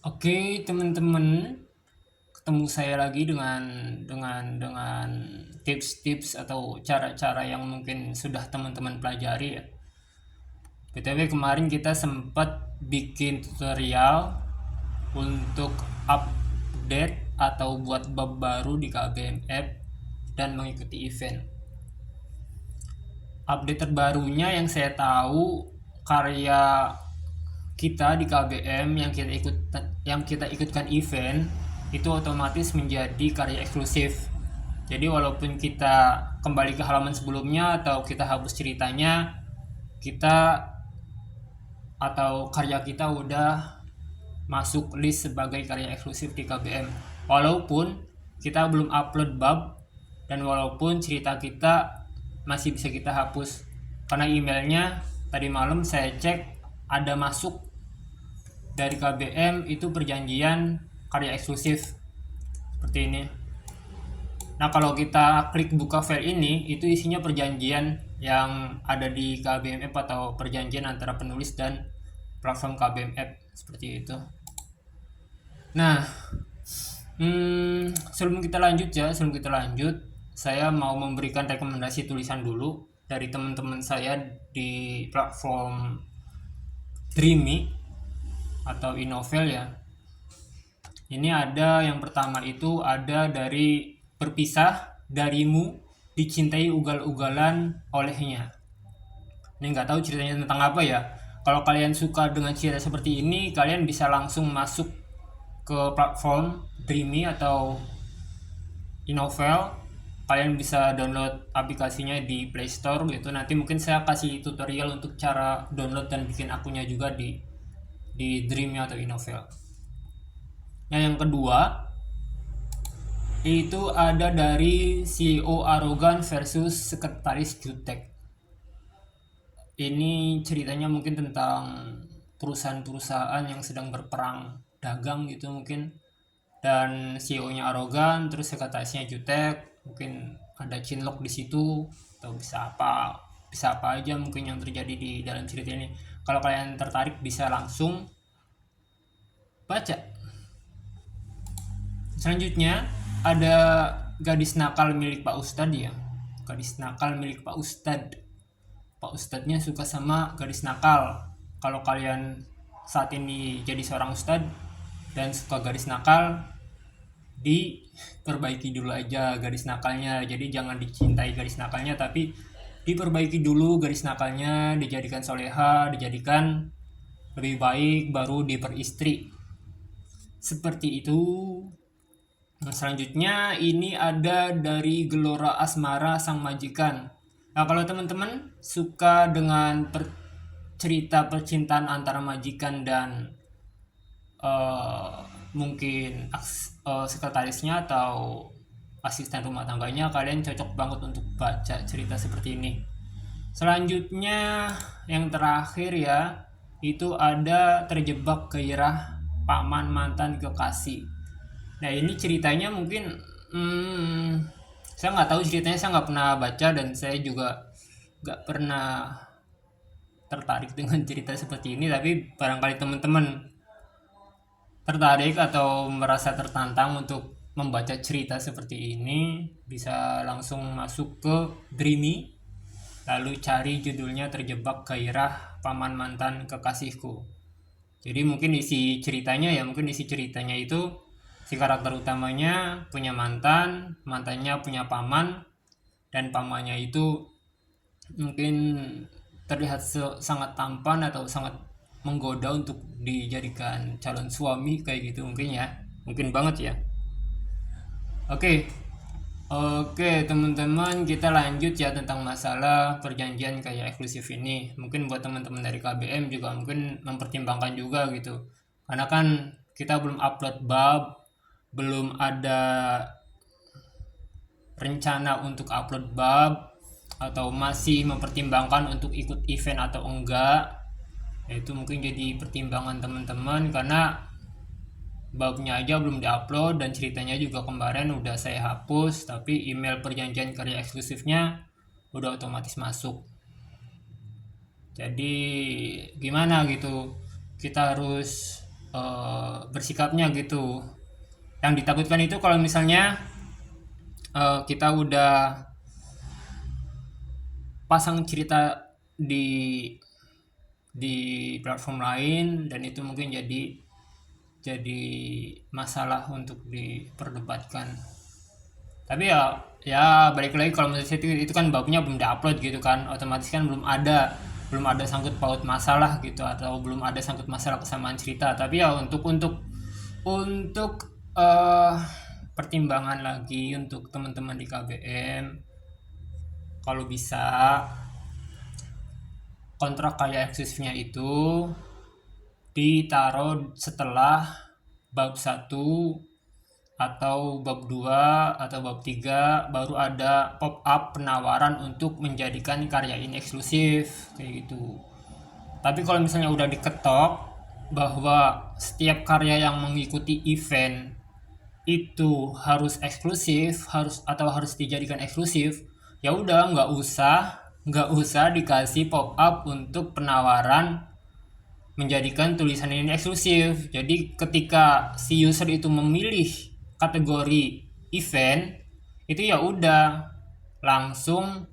Oke, teman-teman, ketemu saya lagi dengan tips-tips atau cara-cara yang mungkin sudah teman-teman pelajari ya. BTW kemarin kita sempat bikin tutorial untuk update atau buat bab baru di KBM App dan mengikuti event. Update terbarunya yang saya tahu karya kita di KBM yang kita ikutkan event itu otomatis menjadi karya eksklusif. Jadi walaupun kita kembali ke halaman sebelumnya atau kita hapus ceritanya, kita atau karya kita udah masuk list sebagai karya eksklusif di KBM. Walaupun kita belum upload bab dan walaupun cerita kita masih bisa kita hapus. Karena emailnya tadi malam saya cek ada masuk dari KBM itu perjanjian karya eksklusif seperti ini. Nah, kalau kita klik buka file ini, itu isinya perjanjian yang ada di KBM App atau perjanjian antara penulis dan platform KBM App seperti itu. Nah, sebelum kita lanjut, saya mau memberikan rekomendasi tulisan dulu dari teman-teman saya di platform Dreamy atau Inovel ya. Ini ada yang pertama itu ada dari berpisah darimu dicintai ugal-ugalan olehnya. Ini nggak tahu ceritanya tentang apa ya. Kalau kalian suka dengan cerita seperti ini, kalian bisa langsung masuk ke platform Dreamy atau Inovel. Kalian bisa download aplikasinya di Play Store gitu. Nanti mungkin saya kasih tutorial untuk cara download dan bikin akunnya juga di Dreamy atau Inovel. Nah, yang kedua itu ada dari CEO Arogan versus Sekretaris Jutek. Ini ceritanya mungkin tentang perusahaan-perusahaan yang sedang berperang dagang gitu mungkin. Dan CEO-nya Arogan, terus sekretarisnya Jutek, mungkin ada Chinlock di situ atau bisa apa aja mungkin yang terjadi di dalam cerita ini. Kalau kalian tertarik bisa langsung baca. Selanjutnya ada gadis nakal milik Pak Ustadz ya. Gadis nakal milik Pak Ustadz. Pak Ustadznya suka sama gadis nakal. Kalau kalian saat ini jadi seorang ustadz dan suka gadis nakal, diperbaiki dulu aja gadis nakalnya. Jadi jangan dicintai gadis nakalnya, tapi diperbaiki dulu gadis nakalnya, dijadikan soleha, dijadikan lebih baik, baru diperistri. Seperti itu. Nah, selanjutnya ini ada dari Gelora Asmara Sang Majikan. Nah, kalau teman-teman suka dengan cerita percintaan antara majikan dan uh, mungkin sekretarisnya atau asisten rumah tangganya, kalian cocok banget untuk baca cerita seperti ini. Selanjutnya yang terakhir ya, itu ada terjebak gairah paman mantan kekasih. Nah, ini ceritanya mungkin saya nggak tahu ceritanya, saya nggak pernah baca dan saya juga nggak pernah tertarik dengan cerita seperti ini. Tapi barangkali teman-teman tertarik atau merasa tertantang untuk membaca cerita seperti ini, bisa langsung masuk ke Dreamy, lalu cari judulnya Terjebak Gairah Paman Mantan Kekasihku. Jadi mungkin isi ceritanya itu si karakter utamanya punya mantan, mantannya punya paman, dan pamannya itu mungkin terlihat sangat tampan atau sangat menggoda untuk dijadikan calon suami kayak gitu mungkin ya. Mungkin banget ya. Oke. Oke, teman-teman, kita lanjut ya tentang masalah perjanjian kayak eksklusif ini. Mungkin buat teman-teman dari KBM juga mungkin mempertimbangkan juga gitu. Karena kan kita belum upload bab, belum ada rencana untuk upload bab, atau masih mempertimbangkan untuk ikut event atau enggak. Itu mungkin jadi pertimbangan teman-teman karena babnya aja belum diupload dan ceritanya juga kemarin udah saya hapus, tapi email perjanjian karya eksklusifnya udah otomatis masuk. Jadi gimana gitu, kita harus bersikapnya gitu. Yang ditakutkan itu kalau misalnya kita udah pasang cerita di platform lain dan itu mungkin jadi masalah untuk diperdebatkan. Tapi ya balik lagi, kalau menurut saya itu kan babnya belum diupload gitu kan, otomatis kan belum ada sangkut paut masalah gitu, atau belum ada sangkut masalah kesamaan cerita. Tapi ya untuk eh, pertimbangan lagi untuk teman-teman di KBM, kalau bisa kontrak karya eksklusifnya itu ditaruh setelah bab 1 atau bab 2 atau bab 3 baru ada pop up penawaran untuk menjadikan karya ini eksklusif kayak gitu. Tapi kalau misalnya udah diketok bahwa setiap karya yang mengikuti event itu harus eksklusif, harus dijadikan eksklusif, ya udah nggak usah dikasih pop up untuk penawaran menjadikan tulisan ini eksklusif. Jadi ketika si user itu memilih kategori event, itu ya udah langsung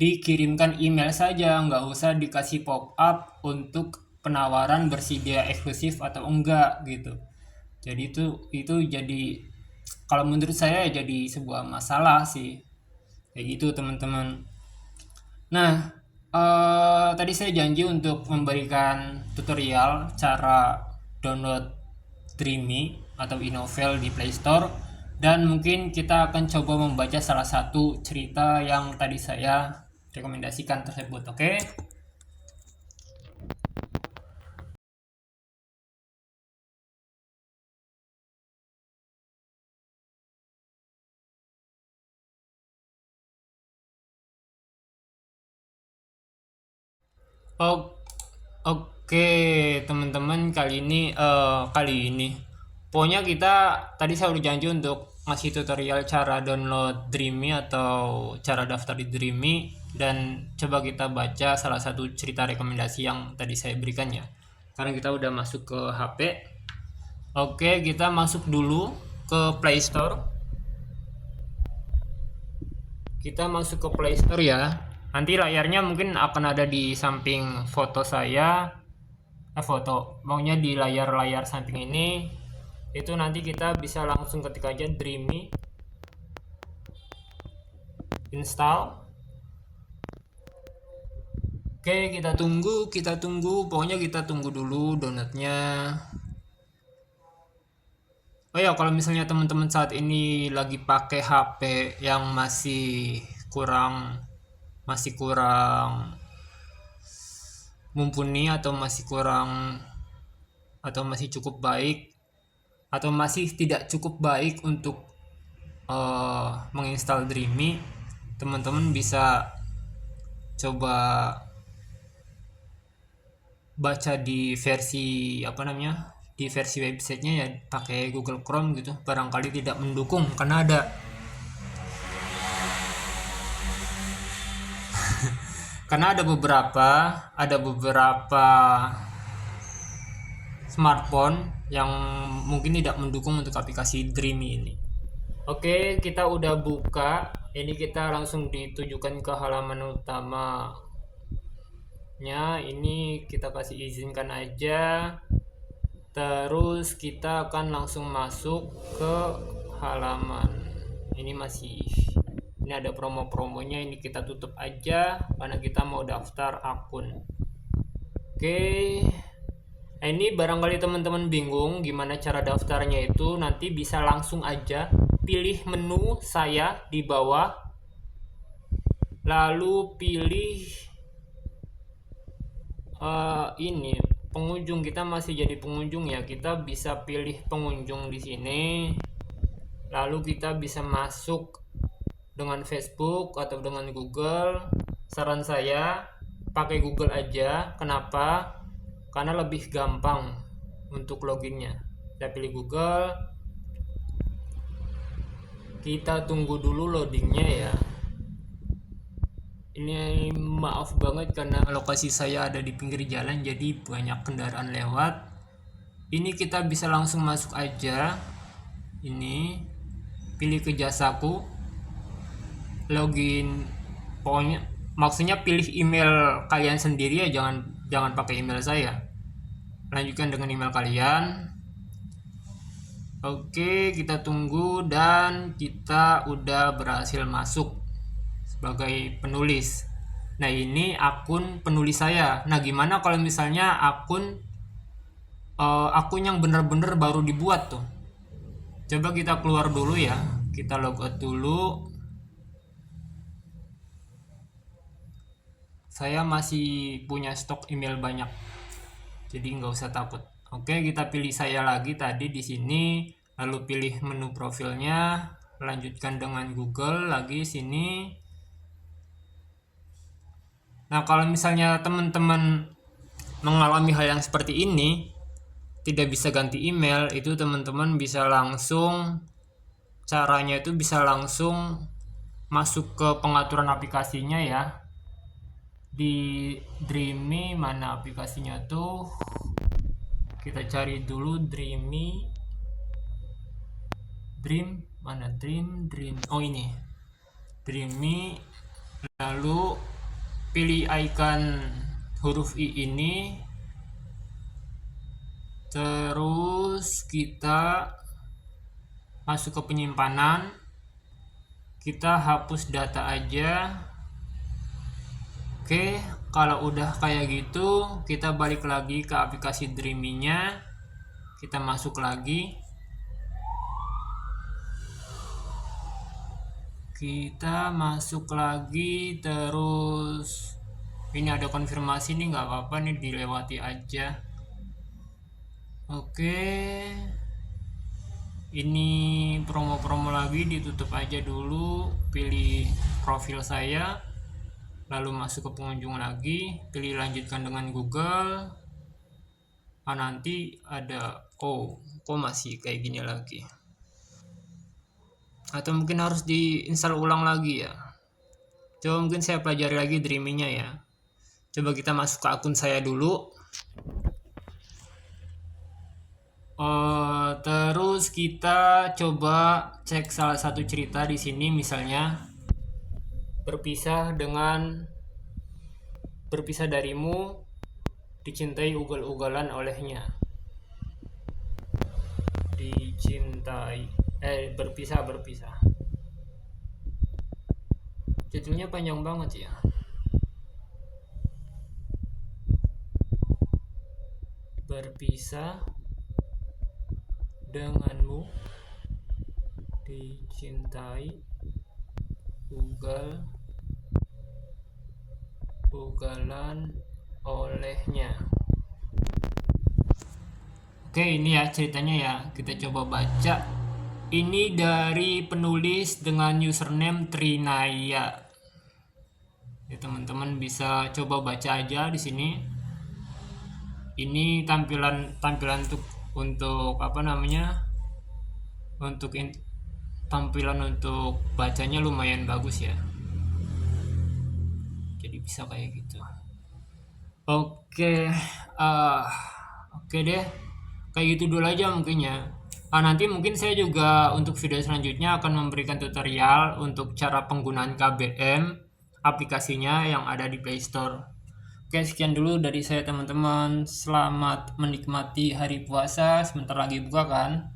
dikirimkan email saja, nggak usah dikasih pop up untuk penawaran bersedia eksklusif atau enggak gitu. Jadi itu jadi, kalau menurut saya jadi sebuah masalah sih kayak gitu teman-teman. Nah, tadi saya janji untuk memberikan tutorial cara download Dreamy atau Inovel di Play Store, dan mungkin kita akan coba membaca salah satu cerita yang tadi saya rekomendasikan tersebut. Oke? Oh, oke teman-teman, kali ini pokoknya kita tadi saya udah janji untuk ngasih tutorial cara download Dreamy atau cara daftar di Dreamy, dan coba kita baca salah satu cerita rekomendasi yang tadi saya berikan ya. Sekarang kita udah masuk ke HP. Oke, kita masuk dulu ke Play Store. Kita masuk ke Play Store ya. Nanti layarnya mungkin akan ada di samping foto saya. Maunya di layar samping ini. Itu nanti kita bisa langsung ketik aja Dreamy, install. Oke, kita tunggu. Pokoknya kita tunggu dulu downloadnya. Oh ya, kalau misalnya teman-teman saat ini lagi pakai HP yang masih kurang mumpuni, atau masih cukup baik, atau masih tidak cukup baik untuk menginstal Dreamy, teman-teman bisa coba baca di versi websitenya ya, pakai Google Chrome gitu. Barangkali tidak mendukung karena ada beberapa smartphone yang mungkin tidak mendukung untuk aplikasi Dreamy ini. Oke, kita udah buka. Ini kita langsung ditujukan ke halaman utamanya. Ini kita kasih izinkan aja. Terus kita akan langsung masuk ke halaman. Ini ada promo-promonya, ini kita tutup aja karena kita mau daftar akun. Oke. Ini barangkali teman-teman bingung gimana cara daftarnya itu, nanti bisa langsung aja pilih menu saya di bawah, lalu pilih ini pengunjung. Kita masih jadi pengunjung ya, kita bisa pilih pengunjung di sini, lalu kita bisa masuk dengan Facebook atau dengan Google. Saran saya pakai Google aja. Kenapa? Karena lebih gampang untuk loginnya. Kita pilih Google. Kita tunggu dulu loadingnya ya. Ini maaf banget karena lokasi saya ada di pinggir jalan, jadi banyak kendaraan lewat. Ini kita bisa langsung masuk aja. Ini pilih ke jasaku, login, pokoknya maksudnya pilih email kalian sendiri ya, jangan pakai email saya. Lanjutkan dengan email kalian. Oke, kita tunggu dan kita udah berhasil masuk sebagai penulis. Nah, ini akun penulis saya. Nah, gimana kalau misalnya akun yang bener-bener baru dibuat tuh? Coba kita keluar dulu ya. Kita logout dulu. Saya masih punya stok email banyak, jadi nggak usah takut. Oke, kita pilih saya lagi tadi di sini, lalu pilih menu profilnya, lanjutkan dengan Google lagi sini. Nah, kalau misalnya teman-teman mengalami hal yang seperti ini, tidak bisa ganti email, itu teman-teman bisa langsung, caranya itu bisa langsung masuk ke pengaturan aplikasinya ya. Di Dreamy mana aplikasinya tuh, kita cari dulu Dream mana, Dream oh ini Dreamy, lalu pilih icon huruf I ini, terus kita masuk ke penyimpanan, kita hapus data aja. Oke, kalau udah kayak gitu, kita balik lagi ke aplikasi Dreamy-nya. Kita masuk lagi. Terus ini ada konfirmasi nih, nggak apa-apa nih, dilewati aja. Oke. Ini promo-promo lagi, ditutup aja dulu. Pilih profil saya. Lalu masuk ke pengunjung lagi, pilih lanjutkan dengan Google. Nanti ada kok masih kayak gini lagi, atau mungkin harus diinstal ulang lagi ya. Coba mungkin saya pelajari lagi Dreamy-nya ya. Coba kita masuk ke akun saya dulu. Terus kita coba cek salah satu cerita di sini, misalnya berpisah darimu, dicintai ugal-ugalan olehnya. Berpisah. Judulnya panjang banget ya. Berpisah denganmu, dicintai ugalan olehnya. Oke, ini ya ceritanya ya, kita coba baca. Ini dari penulis dengan username Trinaya. Ya, teman-teman bisa coba baca aja di sini. Ini tampilan untuk apa namanya? Tampilan untuk bacanya lumayan bagus ya. Jadi bisa kayak gitu. Oke deh, kayak gitu dulu aja mungkin ya. Nanti mungkin saya juga untuk video selanjutnya akan memberikan tutorial untuk cara penggunaan KBM aplikasinya yang ada di Play Store. Oke, sekian dulu dari saya teman-teman. Selamat menikmati hari puasa, sebentar lagi buka kan.